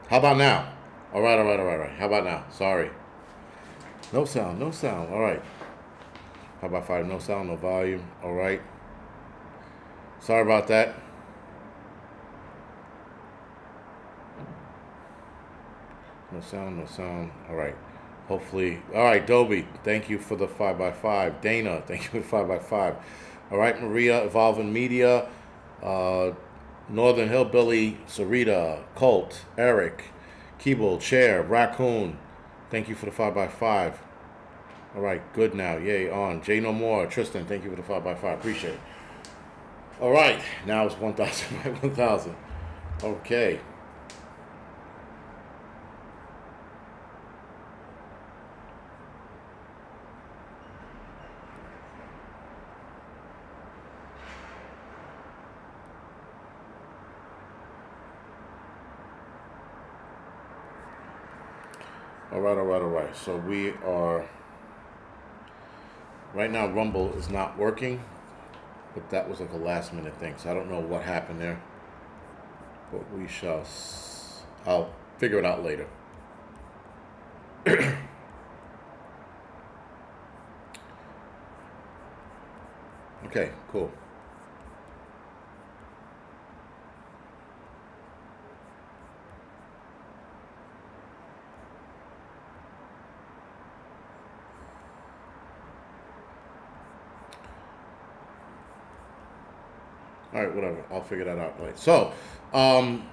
How about now? All right, all right, all right, all right. How about now? Sorry. No sound, no sound. All right. How about five? No sound, no volume. All right. Sorry about that. No sound, no sound. All right. Hopefully. All right, Dobie, thank you for the 5 by 5. Dana, thank you for the 5 by 5. All right, Maria, Evolving Media, uh, Northern Hillbilly, Sarita, Colt, Eric, Keeble, Chair, Raccoon, thank you for the 5 by 5. All right, good now. Yay, on. Jay No More, Tristan, thank you for the 5 by 5. Appreciate it. All right, now it's 1,000 by 1,000. Okay. All right, all right, all right. So we are right now. Rumble is not working, but that was like a last minute thing. So I don't know what happened there, but we shall. I'll figure it out later. Okay, cool. All right, whatever. I'll figure that out later. So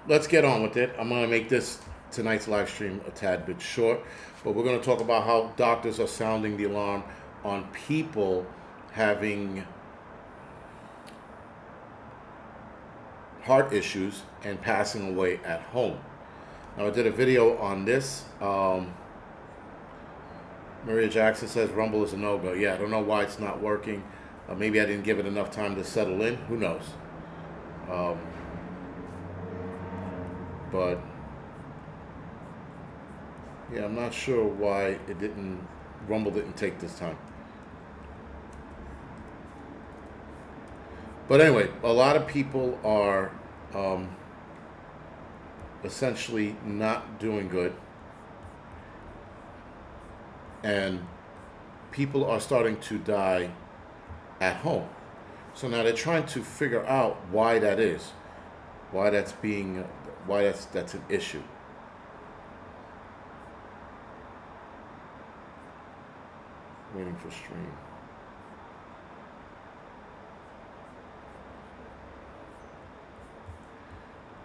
let's get on with it. I'm gonna make this tonight's live stream a tad bit short, but we're gonna talk about how doctors are sounding the alarm on people having heart issues and passing away at home. Now, I did a video on this. Maria Jackson says Rumble is a no-go. Yeah, I don't know why it's not working. Maybe I didn't give it enough time to settle in. Who knows? Um, but yeah, I'm not sure why it didn't. Rumble didn't take this time. But anyway, a lot of people are um, essentially not doing good, and people are starting to die at home. So now they're trying to figure out why that is, why that's being, why that's an issue. Waiting for stream.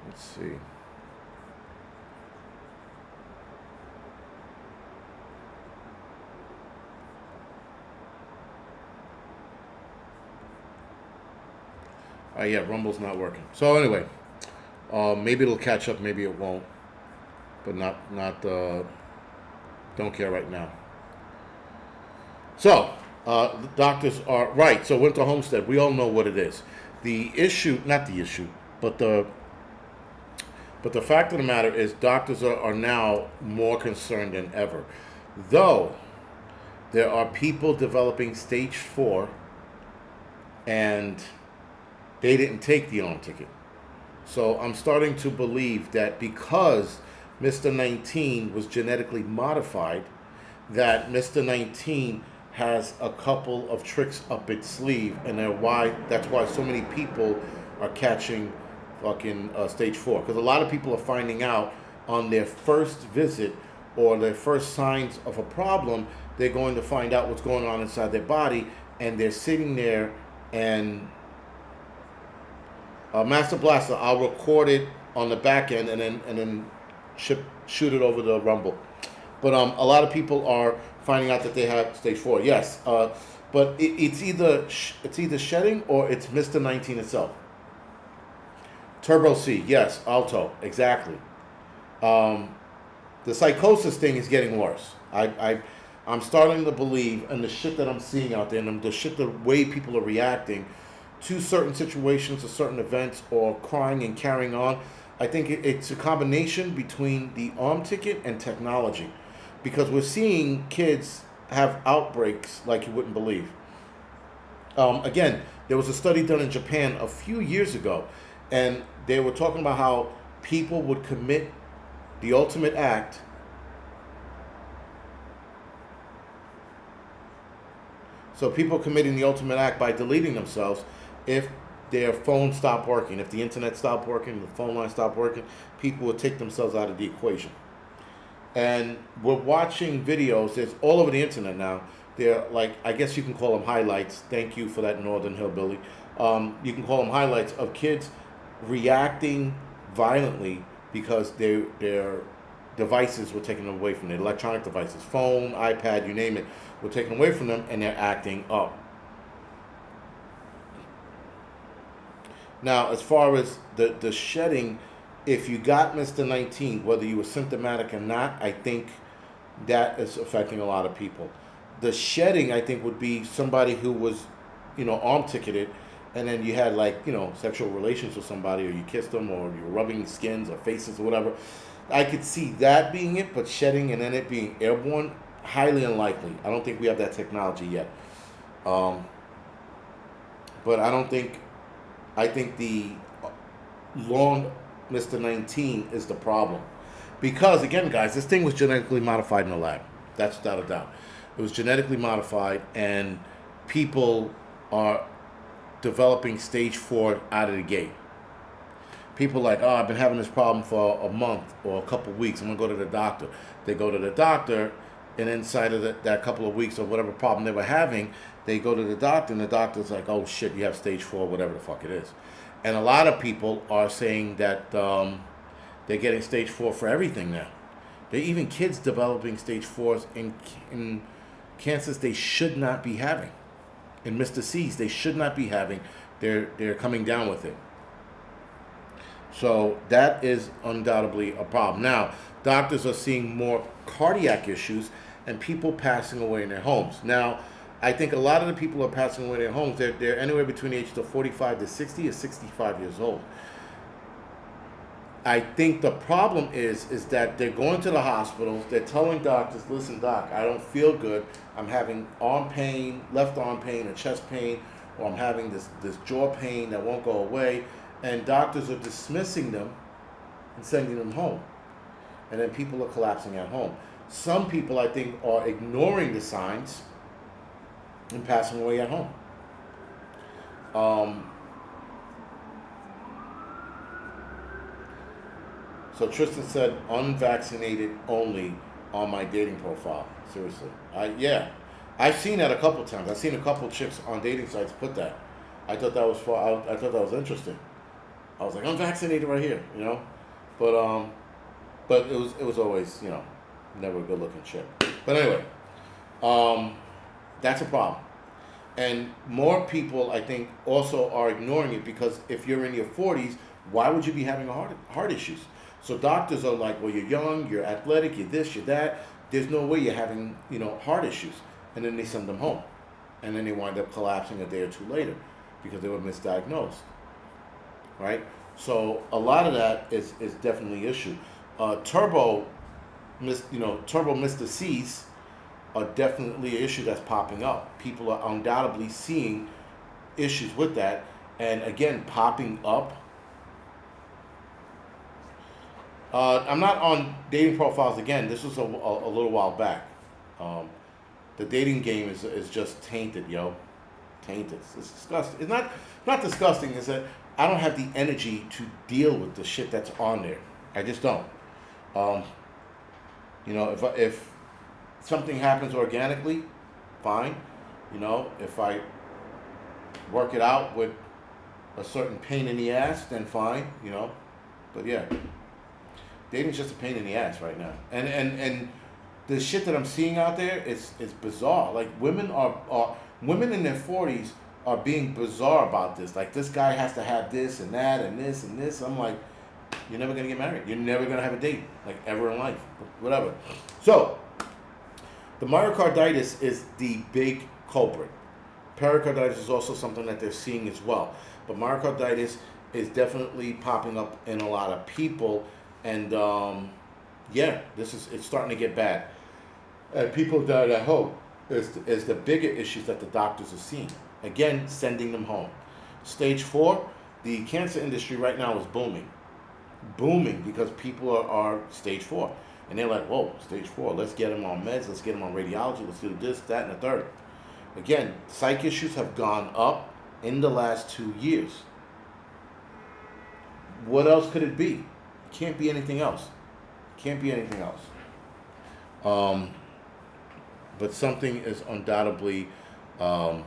Let's see. Yeah, Rumble's not working. So anyway, maybe it'll catch up, maybe it won't, but not. Don't care right now. So the doctors are right. So Winter Homestead, we all know what it is. The issue, not the issue, but the fact of the matter is, doctors are now more concerned than ever. Though there are people developing stage 4, and they didn't take the arm ticket. So I'm starting to believe that because Mr. 19 was genetically modified, that Mr. 19 has a couple of tricks up its sleeve, and that's why so many people are catching fucking stage 4. Because a lot of people are finding out on their first visit or their first signs of a problem, they're going to find out what's going on inside their body, and they're sitting there and Master Blaster, I'll record it on the back end and then shoot it over the Rumble. But a lot of people are finding out that they have stage 4. Yes, but it's either shedding or it's Mr. 19 itself. Turbo C, yes, Alto, exactly. The psychosis thing is getting worse. I'm starting to believe, and the shit that I'm seeing out there, and the way people are reacting to certain situations or certain events, or crying and carrying on. I think it's a combination between the arm ticket and technology, because we're seeing kids have outbreaks like you wouldn't believe. Again, there was a study done in Japan a few years ago, and they were talking about how people would commit The ultimate act. So people committing the ultimate act by deleting themselves if their phone stopped working, if the internet stopped working, the phone line stopped working, people would take themselves out of the equation. And we're watching videos, it's all over the internet now. They're like, I guess you can call them highlights. Thank you for that, Northern Hillbilly. You can call them highlights of kids reacting violently because their devices were taken away from them. Electronic devices, phone, iPad, you name it, were taken away from them, and they're acting up. Now, as far as the shedding, if you got Mr. 19, whether you were symptomatic or not, I think that is affecting a lot of people. The shedding, I think, would be somebody who was, arm ticketed, and then you had sexual relations with somebody, or you kissed them, or you're rubbing skins or faces or whatever. I could see that being it, but shedding and then it being airborne, highly unlikely. I don't think we have that technology yet. But I think the long Mr. 19 is the problem. Because, again, guys, this thing was genetically modified in the lab. That's without a doubt. It was genetically modified, and people are developing stage 4 out of the gate. People like, I've been having this problem for a month or a couple of weeks. I'm going to go to the doctor. They go to the doctor, and inside of that couple of weeks or whatever problem they were having, they go to the doctor, and the doctor's like, oh, shit, you have stage 4, whatever the fuck it is. And a lot of people are saying that they're getting stage 4 for everything now. There are even kids developing stage 4s in cancers they should not be having. In Mr. C's, they should not be having. They're coming down with it. So that is undoubtedly a problem. Now, doctors are seeing more cardiac issues and people passing away in their homes. Now, I think a lot of the people who are passing away in their homes, they're anywhere between the ages of 45 to 60 or 65 years old. I think the problem is that they're going to the hospitals, they're telling doctors, listen, doc, I don't feel good. I'm having arm pain, left arm pain, and chest pain, or I'm having this jaw pain that won't go away. And doctors are dismissing them and sending them home. And then people are collapsing at home. Some people, I think, are ignoring the signs and passing away at home. So Tristan said, unvaccinated only on my dating profile. Seriously. I've seen that a couple times. I've seen a couple chicks on dating sites put that. I thought that was I thought that was interesting. I was like, I'm vaccinated right here, but it was always, never a good looking chick. But anyway, that's a problem. And more people, I think, also are ignoring it because if you're in your 40s, why would you be having heart issues? So doctors are like, well, you're young, you're athletic, you're this, you're that. There's no way you're having, heart issues. And then they send them home. And then they wind up collapsing a day or two later because they were misdiagnosed. Right? So a lot of that is definitely an issue. Turbo Mr. C's are definitely an issue that's popping up. People are undoubtedly seeing issues with that. And again, popping up. I'm not on dating profiles again. This was a little while back. The dating game is just tainted, yo. Tainted. It's disgusting. It's not disgusting. It's that I don't have the energy to deal with the shit that's on there. I just don't. If something happens organically, fine. If I work it out with a certain pain in the ass, then fine. But yeah, dating's just a pain in the ass right now. And the shit that I'm seeing out there is bizarre. Like women women in their 40s are being bizarre about this. Like, this guy has to have this and that and this and this. I'm like, you're never going to get married. You're never going to have a date, like, ever in life. Whatever. So, the myocarditis is the big culprit. Pericarditis is also something that they're seeing as well. But myocarditis is definitely popping up in a lot of people. And, it's starting to get bad. And people died at home is the bigger issues that the doctors are seeing. Again, sending them home. Stage 4, the cancer industry right now is booming. booming because people are stage 4. And they're like, whoa, stage 4, let's get them on meds, let's get them on radiology, let's do this, that, and the third. Again, psych issues have gone up in the last 2 years. What else could it be? It can't be anything else. Can't be anything else. But something is undoubtedly, Wanda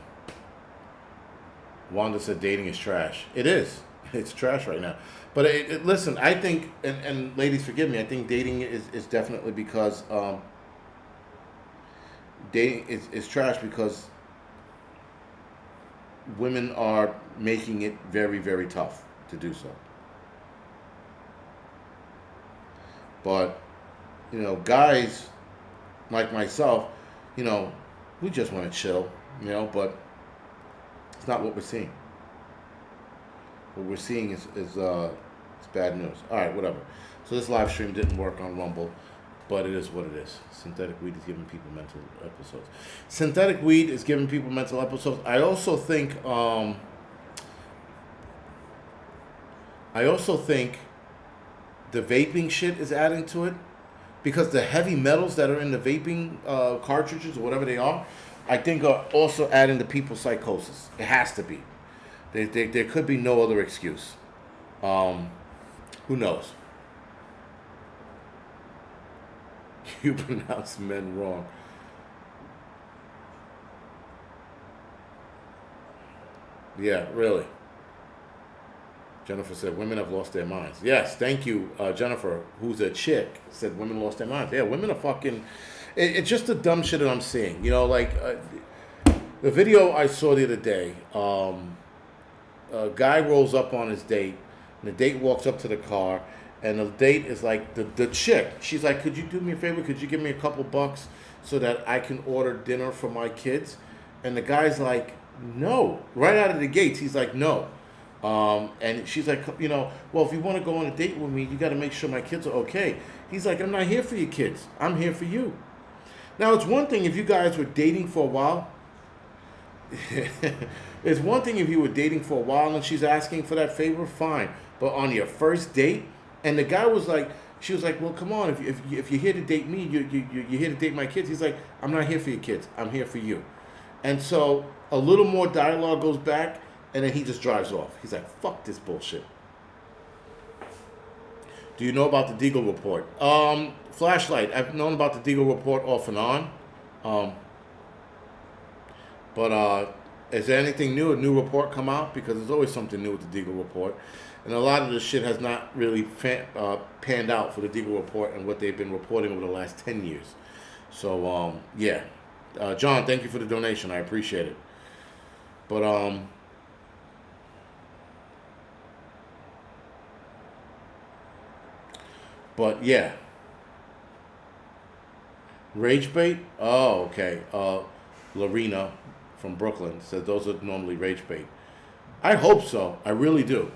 said dating is trash. It is. It's trash right now. But listen, I think, and ladies, forgive me, I think dating is definitely because dating is trash because women are making it very, very tough to do so. But, guys like myself, we just want to chill, but it's not what we're seeing. What we're seeing is it's bad news. All right, whatever. So this live stream didn't work on Rumble, but it is what it is. Synthetic weed is giving people mental episodes. Synthetic weed is giving people mental episodes. I also think the vaping shit is adding to it, because the heavy metals that are in the vaping cartridges or whatever they are, I think are also adding to people's psychosis. It has to be. There could be no other excuse. Who knows? You pronounce men wrong. Yeah, really. Jennifer said, women have lost their minds. Yes, thank you, Jennifer, who's a chick, said women lost their minds. Yeah, women are fucking... It's just the dumb shit that I'm seeing. The video I saw the other day, a guy rolls up on his date, and the date walks up to the car, and the date is like, the chick, she's like, could you do me a favor? Could you give me a couple bucks so that I can order dinner for my kids? And the guy's like, no. Right out of the gates, he's like, no. And she's like, well, if you want to go on a date with me, you got to make sure my kids are okay. He's like, I'm not here for your kids. I'm here for you. Now, it's one thing if you guys were dating for a while. It's one thing if you were dating for a while and she's asking for that favor, fine. But on your first date, and the guy was like, she was like, well, come on, if you're here to date me, you're here to date my kids. He's like, I'm not here for your kids. I'm here for you. And so a little more dialogue goes back, and then he just drives off. He's like, fuck this bullshit. Do you know about the Deagle report? Flashlight. I've known about the Deagle report off and on. But is there anything new? A new report come out? Because there's always something new with the Deagle report. And a lot of this shit has not really panned out for the Deagle report and what they've been reporting over the last 10 years. So, yeah. John, thank you for the donation. I appreciate it. But yeah. Rage bait? Oh, okay. Lorena from Brooklyn said those are normally rage bait. I hope so. I really do.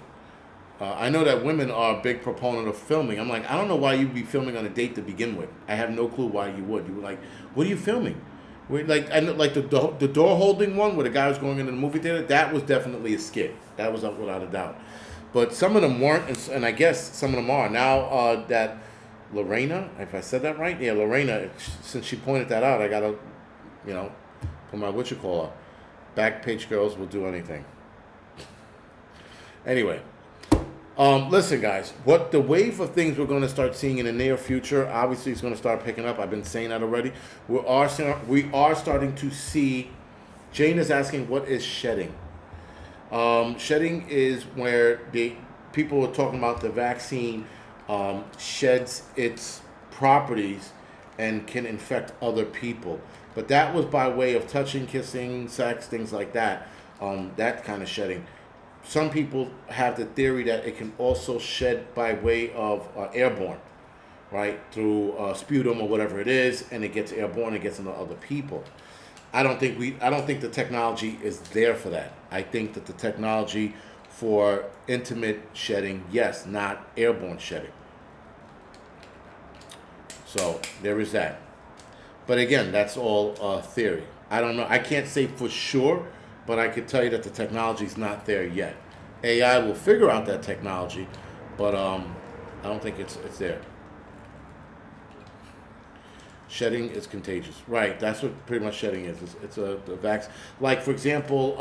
I know that women are a big proponent of filming. I'm like, I don't know why you'd be filming on a date to begin with. I have no clue why you would. You were like, what are you filming? The door holding one where the guy was going into the movie theater, that was definitely a skit. That was up without a doubt. But some of them weren't, and I guess some of them are. Now that Lorena, if I said that right? Yeah, Lorena, since she pointed that out, I got to, put my whatchamacallit. Back page girls will do anything. Anyway. Listen, guys, what the wave of things we're going to start seeing in the near future, obviously it's going to start picking up. I've been saying that already. We are starting to see, Jane is asking, what is shedding? Shedding is where people are talking about the vaccine sheds its properties and can infect other people. But that was by way of touching, kissing, sex, things like that, that kind of shedding. Some people have the theory that it can also shed by way of airborne, right? Through sputum or whatever it is, and it gets airborne, it gets into other people. I don't think the technology is there for that. I think that the technology for intimate shedding, yes, not airborne shedding. So there is that. But again, that's all theory. I don't know. I can't say for sure, but I could tell you that the technology is not there yet. AI will figure out that technology, but I don't think it's there. Shedding is contagious, right? That's what pretty much shedding is. It's a the vaccine. Like for example,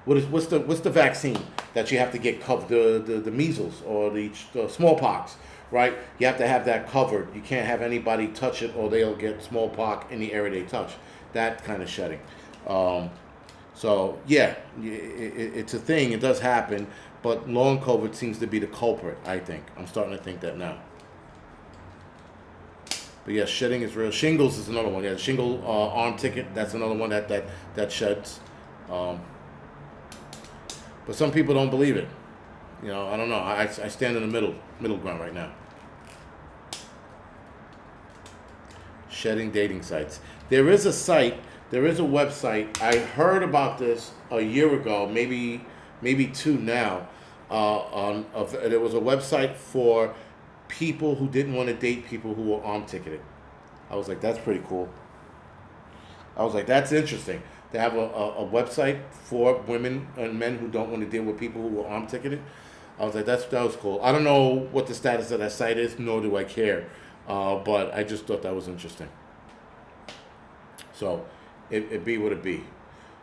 what's the vaccine that you have to get covered? The measles or the smallpox, right? You have to have that covered. You can't have anybody touch it, or they'll get smallpox in the area they touch. That kind of shedding. So yeah, it's a thing. It does happen, but long COVID seems to be the culprit. I think I'm starting to think that now. But yeah, shedding is real. Shingles is another one. Yeah, shingle arm ticket. That's another one that sheds. But some people don't believe it. You know, I don't know. I stand in the middle ground right now. Shedding dating sites. There is a site. There is a website. I heard about this a year ago, maybe two now. There was a website for people who didn't want to date people who were arm ticketed. I was like, that's pretty cool. I was like, that's interesting. They have a website for women and men who don't want to deal with people who were arm ticketed. I was like, that was cool. I don't know what the status of that site is, nor do I care. But I just thought that was interesting. So it be what it be.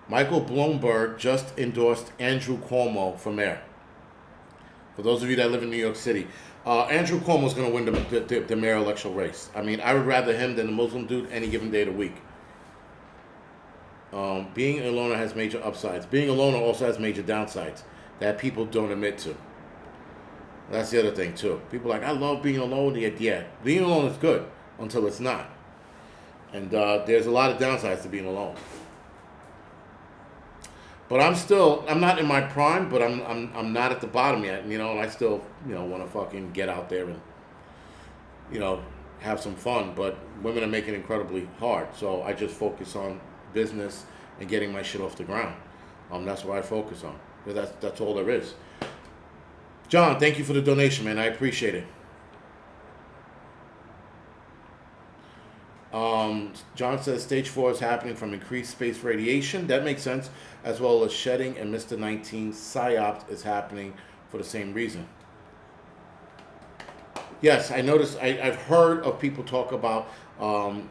Michael Bloomberg just endorsed Andrew Cuomo for mayor. For those of you that live in New York City, Andrew Cuomo is going to win the mayor election race. I mean, I would rather him than the Muslim dude any given day of the week. Being a loner has major upsides. Being a loner also has major downsides that people don't admit to. That's the other thing, too. People are like, I love being alone. Yeah, being alone is good until it's not. And there's a lot of downsides to being alone. But I'm not in my prime, but I'm not at the bottom yet, you know, and I still, want to fucking get out there and, have some fun. But women are making it incredibly hard, so I just focus on business and getting my shit off the ground. That's what I focus on. That's all there is. John, thank you for the donation, man. I appreciate it. John says stage 4 is happening from increased space radiation. That makes sense, as well as shedding, and Mr. 19 PSYOP is happening for the same reason. Yes, I noticed. I've heard of people talk about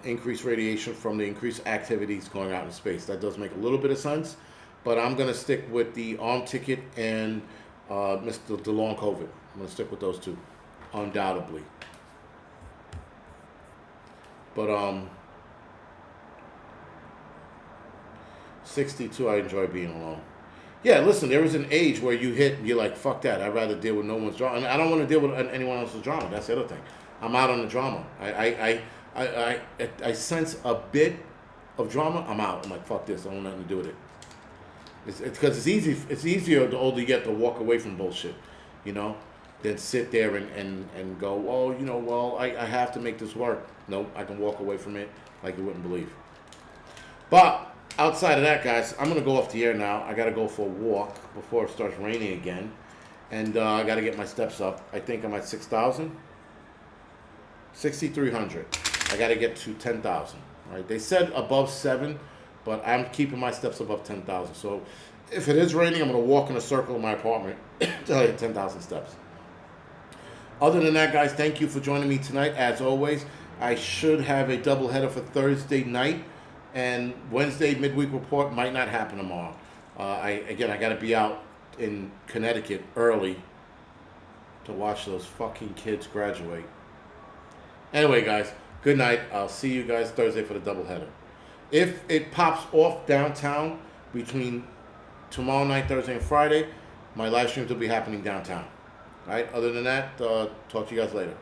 increased radiation from the increased activities going out in space. That does make a little bit of sense, but I'm going to stick with the arm ticket and the long COVID. I'm going to stick with those two, undoubtedly. But 62, I enjoy being alone. Yeah, listen, there is an age where you hit and you're like, fuck that. I'd rather deal with no one's drama. And I don't want to deal with anyone else's drama. That's the other thing. I'm out on the drama. I sense a bit of drama. I'm out. I'm like, fuck this. I don't want nothing to do with it. It's because it's easy. It's easier the older you get to walk away from bullshit, than sit there and go, oh, I have to make this work. Nope, I can walk away from it like you wouldn't believe. But outside of that, guys, I'm going to go off the air now. I got to go for a walk before it starts raining again. And I got to get my steps up. I think I'm at 6,000. 6,300. I got to get to 10,000. Right? They said above 7, but I'm keeping my steps above 10,000. So if it is raining, I'm going to walk in a circle in my apartment until I hit 10,000 steps. Other than that, guys, thank you for joining me tonight. As always, I should have a doubleheader for Thursday night, and Wednesday midweek report might not happen tomorrow. I got to be out in Connecticut early to watch those fucking kids graduate. Anyway, guys, good night. I'll see you guys Thursday for the doubleheader. If it pops off downtown between tomorrow night, Thursday, and Friday, my live streams will be happening downtown. All right? Other than that, talk to you guys later.